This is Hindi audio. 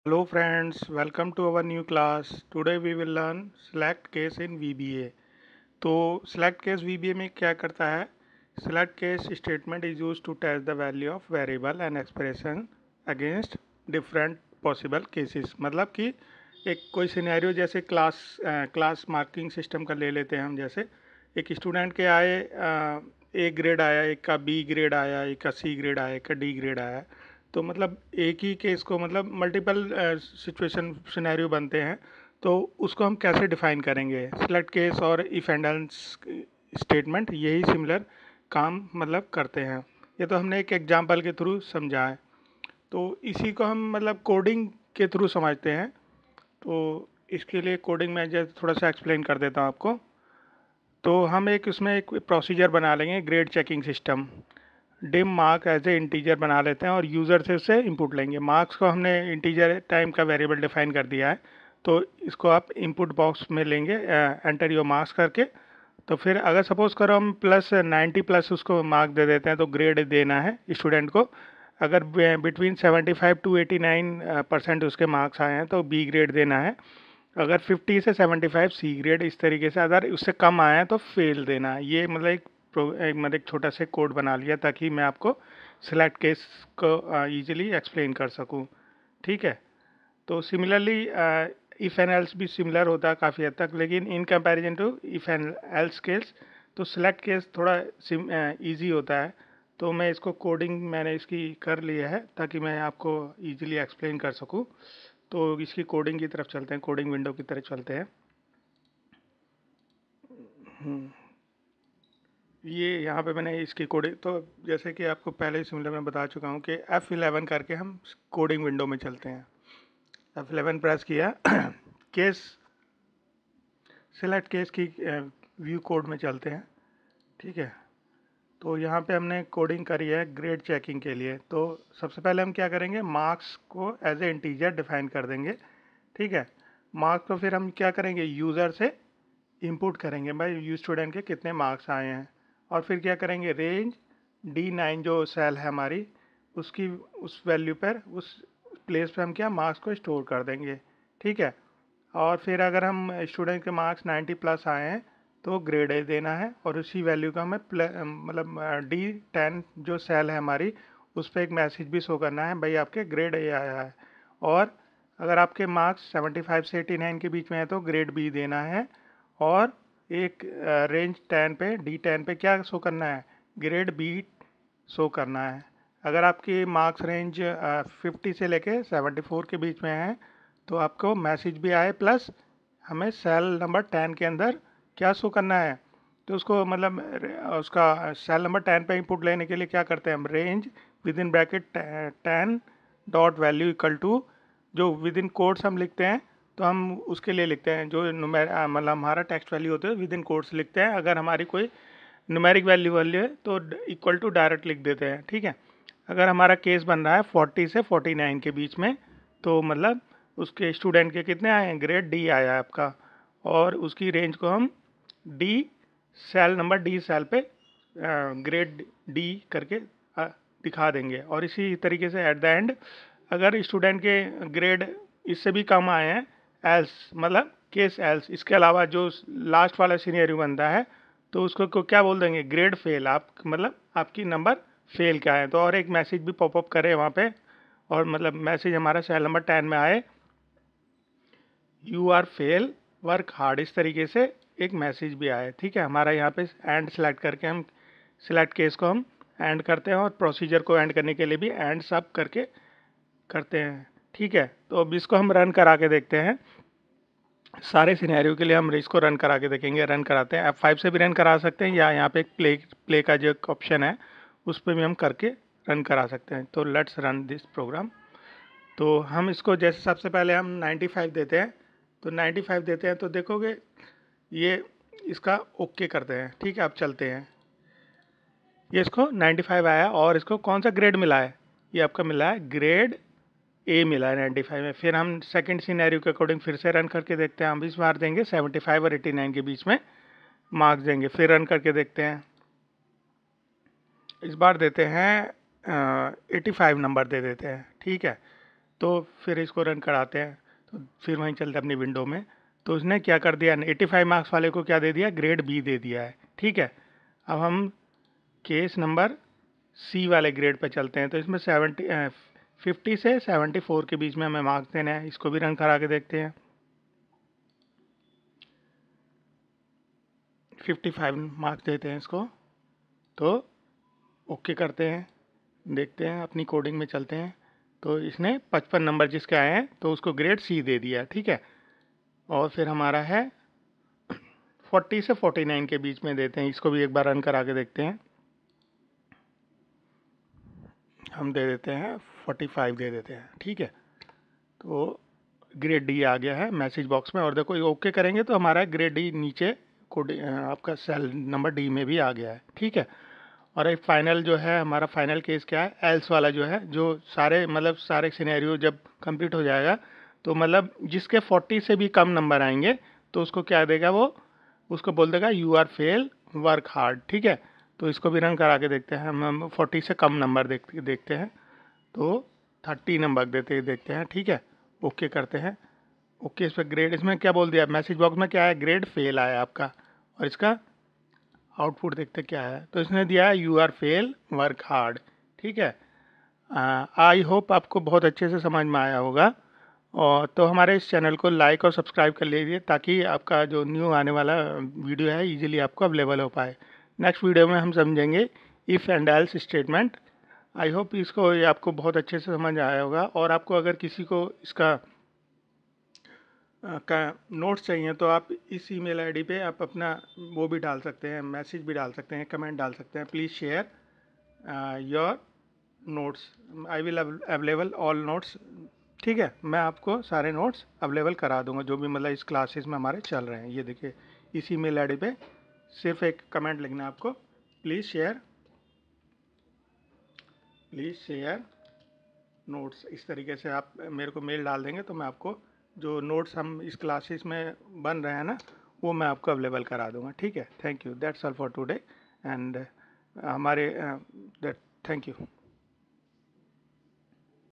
Hello friends, welcome to our new class. Today we will learn select case in VBA. तो select case VBA में क्या करता है? Select case statement is used to test the value of variable and expression against different possible cases. मतलब कि एक कोई सिनेरियो जैसे क्लास मार्किंग सिस्टम का ले लेते हैं हम। जैसे एक स्टूडेंट के आए ए ग्रेड आया, एक का बी ग्रेड आया, एक का सी ग्रेड आया, एक का डी ग्रेड आया। तो मतलब एक ही केस को मतलब मल्टीपल सिचुएशन सिनेरियो बनते हैं। तो उसको हम कैसे डिफाइन करेंगे? सिलेक्ट केस और इफ एंड एल्स स्टेटमेंट यही सिमिलर काम मतलब करते हैं। ये तो हमने एक एग्जांपल के थ्रू समझा है। तो इसी को हम मतलब कोडिंग के थ्रू समझते हैं। तो इसके लिए कोडिंग में जैसे थोड़ा सा एक्सप्लेन कर देता हूँ आपको। तो हम एक उसमें एक प्रोसीजर बना लेंगे, grade checking system. Dim mark as a integer बना लेते हैं और यूज़र से उससे इनपुट लेंगे। मार्क्स को हमने इंटीजर टाइम का वेरिएबल डिफाइन कर दिया है। तो इसको आप इनपुट बॉक्स में लेंगे, एंटर योर मार्क्स करके। तो फिर अगर सपोज़ करो हम प्लस 90 प्लस उसको मार्क दे देते हैं तो ग्रेड देना है स्टूडेंट को। अगर बिटवीन 75 टू 89% उसके मार्क्स आए हैं तो बी ग्रेड देना है। अगर 50 से 75 सी ग्रेड, इस तरीके से अगर उससे कम आया है तो फेल देना है। ये मतलब मतलब एक छोटा सा कोड बना लिया ताकि मैं आपको सिलेक्ट केस को ईजिली एक्सप्लेन कर सकूं। ठीक है। तो सिमिलरली इफ़ एंड एल्स भी सिमिलर होता है काफ़ी हद तक, लेकिन in comparison to if and else case तो सिलेक्ट केस थोड़ा ईजी होता है। तो मैं इसको कोडिंग मैंने इसकी कर लिया है ताकि मैं आपको ईजिली एक्सप्लेन कर सकूं। तो इसकी कोडिंग की तरफ चलते हैं, कोडिंग विंडो की तरफ चलते हैं। ये यहाँ पे मैंने इसकी कोडिंग तो जैसे कि आपको पहले ही सिमिलर में बता चुका हूँ कि F11 करके हम कोडिंग विंडो में चलते हैं। F11 प्रेस किया केस सेलेक्ट केस की व्यू कोड में चलते हैं। ठीक है। तो यहाँ पे हमने कोडिंग करी है ग्रेड चेकिंग के लिए। तो सबसे पहले हम क्या करेंगे, मार्क्स को एज ए इंटीजर डिफाइन कर देंगे। ठीक है। मार्क्स को फिर हम क्या करेंगे, यूज़र से इंपुट करेंगे भाई यू स्टूडेंट के कितने मार्क्स आए हैं। और फिर क्या करेंगे, रेंज D9 जो सेल है हमारी, उसकी उस वैल्यू पर उस प्लेस पे हम क्या मार्क्स को स्टोर कर देंगे। ठीक है। और फिर अगर हम स्टूडेंट के मार्क्स 90 प्लस आए हैं तो ग्रेड ए देना है और उसी वैल्यू का हमें मतलब D10 जो सेल है हमारी, उस पर एक मैसेज भी शो करना है भाई आपके ग्रेड ए आया है। और अगर आपके मार्क्स 75 से 89 के बीच में है तो ग्रेड बी देना है। और एक रेंज 10 पे D10 पे क्या शो करना है, ग्रेड बी शो करना है। अगर आपकी मार्क्स रेंज 50 से लेके 74 के बीच में है तो आपको मैसेज भी आए प्लस हमें सेल नंबर 10 के अंदर क्या शो करना है। तो उसको मतलब उसका सेल नंबर 10 पे इनपुट लेने के लिए क्या करते हैं हम, range within bracket 10 dot value equal to, जो विद इन कोट्स हम लिखते हैं तो हम उसके लिए लिखते हैं जो मतलब हमारा टेक्स्ट वैल्यू होते है विद इन कोट्स लिखते हैं। अगर हमारी कोई न्यूमेरिक वैल्यू है तो इक्वल टू डायरेक्ट लिख देते हैं। ठीक है। अगर हमारा केस बन रहा है 40 से 49 के बीच में तो मतलब उसके स्टूडेंट के कितने आए हैं, ग्रेड डी आया है आपका। और उसकी रेंज को हम D cell number D cell पे ग्रेड डी करके दिखा देंगे। और इसी तरीके से एट द एंड अगर स्टूडेंट के ग्रेड इससे भी कम आए हैं, एल्स मतलब केस एल्स, इसके अलावा जो लास्ट वाला सीनियर बनता है तो उसको को क्या बोल देंगे, ग्रेड फेल। आप मतलब आपकी नंबर फेल क्या है। तो और एक मैसेज भी पॉपअप करे वहाँ पे, और मतलब मैसेज हमारा सेल नंबर 10 में आए, you are fail work hard, इस तरीके से एक मैसेज भी आए। ठीक है। हमारा यहाँ पे एंड सेलेक्ट करके हम सिलेक्ट केस को हम एंड करते हैं और प्रोसीजर को एंड करने के लिए भी एंड सब करके करते हैं। ठीक है। तो अब इसको हम रन करा के देखते हैं। सारे सिनेरियो के लिए हम इसको रन करा के देखेंगे। रन कराते हैं, F5 से भी रन करा सकते हैं या यहाँ पे एक प्ले का जो ऑप्शन है उस पर भी हम करके रन करा सकते हैं। तो लेट्स रन दिस प्रोग्राम। तो हम इसको जैसे सबसे पहले हम 95 देते हैं। तो 95 देते हैं तो देखोगे ये इसका ओके करते हैं। ठीक है। अब चलते हैं, ये इसको 95 आया और इसको कौन सा ग्रेड मिला है, ये आपका मिला है ग्रेड ए मिला है 95 में। फिर हम सेकंड सिनेरियो के अकॉर्डिंग फिर से रन करके देखते हैं। हम इस बार देंगे 75 और 89 के बीच में मार्क्स देंगे। फिर रन करके देखते हैं, इस बार देते हैं 85 नंबर दे देते हैं। ठीक है। तो फिर इसको रन कराते हैं, तो फिर वहीं चलते हैं अपनी विंडो में। तो उसने क्या कर दिया, 85 मार्क्स वाले को क्या दे दिया, ग्रेड बी दे दिया है। ठीक है, अब हम केस नंबर सी वाले ग्रेड पे चलते हैं। तो इसमें 50 से 74 के बीच में हमें मार्क्स देने हैं। इसको भी रन करा के देखते हैं। 55 मार्क्स देते हैं इसको, तो ओके करते हैं, देखते हैं अपनी कोडिंग में चलते हैं। तो इसने 55 नंबर जिसके आए हैं तो उसको ग्रेड सी दे दिया। ठीक है, और फिर हमारा है 40 से 49 के बीच में देते हैं। इसको भी एक बार रन करा के देखते हैं। हम दे देते हैं 45 दे देते हैं। ठीक है, तो ग्रेड डी आ गया है मैसेज बॉक्स में। और देखो ये ओके करेंगे तो हमारा ग्रेड डी नीचे कोड आपका सेल नंबर डी में भी आ गया है। ठीक है, और एक फाइनल जो है हमारा फाइनल केस क्या है, एल्स वाला जो है, जो सारे मतलब सारे सिनेरियो जब कंप्लीट हो जाएगा तो मतलब जिसके 40 से भी कम नंबर आएंगे तो उसको क्या देगा, वो उसको बोल देगा you are fail, work hard. ठीक है, तो इसको भी रन करा के देखते हैं। हम 40 से कम नंबर देखते हैं, तो 30 नंबर देखते हैं। ठीक है, ओके करते हैं। ओके, इस पर ग्रेड, इसमें क्या बोल दिया मैसेज बॉक्स में, क्या है, ग्रेड फेल आया आपका। और इसका आउटपुट देखते क्या है, तो इसने दिया है you are fail, work hard. ठीक है, आई होप आपको बहुत अच्छे से समझ में आया होगा। और तो हमारे इस चैनल को लाइक और सब्सक्राइब कर लीजिए ताकि आपका जो न्यू आने वाला वीडियो है इजीली आपको अवेलेबल हो पाए। नेक्स्ट वीडियो में हम समझेंगे if and else statement. I hope इसको ये आपको बहुत अच्छे से समझ आया होगा। और आपको अगर किसी को इसका का नोट्स चाहिए तो आप इस ईमेल आईडी पे आप अपना वो भी डाल सकते हैं, मैसेज भी डाल सकते हैं, कमेंट डाल सकते हैं। Please share your notes, I will available all notes. ठीक है, मैं आपको सारे नोट्स अवेलेबल करा दूंगा जो भी मतलब इस क्लासेस में हमारे चल रहे हैं। ये देखिए, इस ईमेल आईडी पे सिर्फ एक कमेंट लिखना है आपको, प्लीज़ शेयर नोट्स। इस तरीके से आप मेरे को मेल डाल देंगे तो मैं आपको जो नोट्स हम इस क्लासेस में बन रहे हैं ना, वो मैं आपको अवेलेबल करा दूंगा। ठीक है, thank you, that's all for today and हमारे दैट थैंक यू।